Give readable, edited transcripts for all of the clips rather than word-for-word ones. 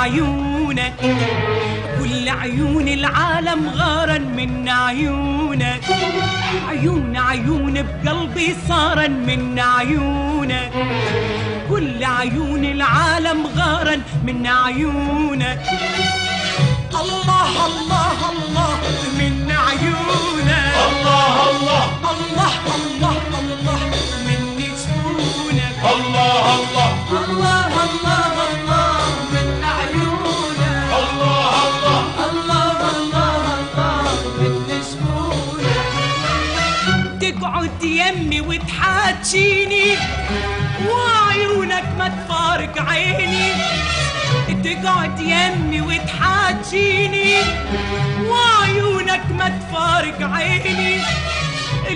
عيونك، كل عيون العالم غارا من عيونك، عيون بقلبي صارا من عيونك، كل عيون العالم غارا من عيونك. الله الله الله من عيونك، الله الله الله الله الله من جفونك، الله الله الله الله الله من عيونك، الله الله الله الله الله من جفونك. تقعد يمي وتحاجيني وعيونك ما تفارق عيني، تقعد يمي وتحاجيني وعيونك ما تفارق عيني.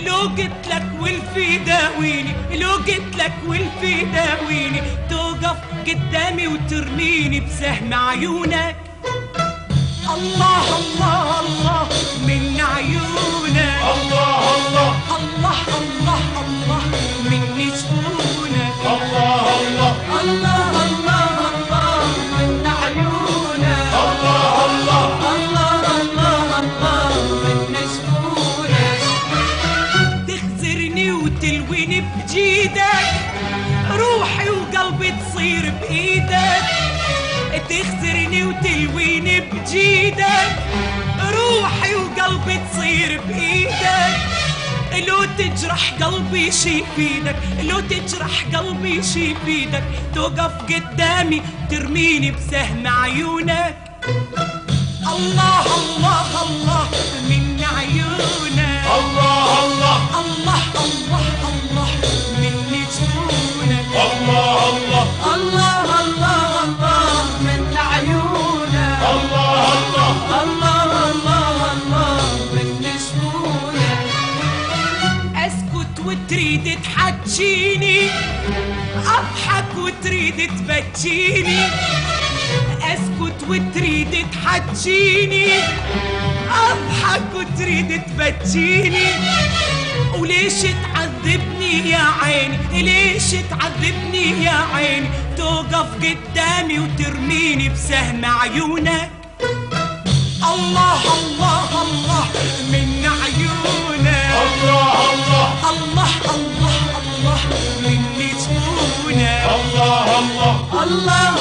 لو قلت لك والفي داويني، لو قلت لك والفي داويني، توقف قدامي وترميني بسهم عيونك. الله الله الله من عيونك، الله الله الله الله الله من جفونك، الله الله الله الله الله من عيونك، الله الله الله الله الله من جفونك. تخزرني وتلويني بجيدك، روحي وقلبي تصير بإيدك. تخزرني وتلويني بجيدك، روحي وقلبي تصير بإيدك. لو تجرح قلبي شي بيدك، لو تجرح قلبي شي بيدك، توقف قدامي ترميني بسهم عيونك. الله الله الله من عيونك، الله الله الله الله الله من جفونك، الله الله الله الله الله من عيونك، الله الله الله الله الله من جفونك. اسكت وتريد تحجيني، اضحك وتريد تبجيني، اسكت وتريد تحجيني، اضحك وتريد تبجيني. وليش تعذبني يا عيني، ليش تعذبني يا عيني، توقف قدامي وترميني بسهم عيونك. الله الله الله من عيونك، الله الله الله الله الله من جفونك، الله الله الله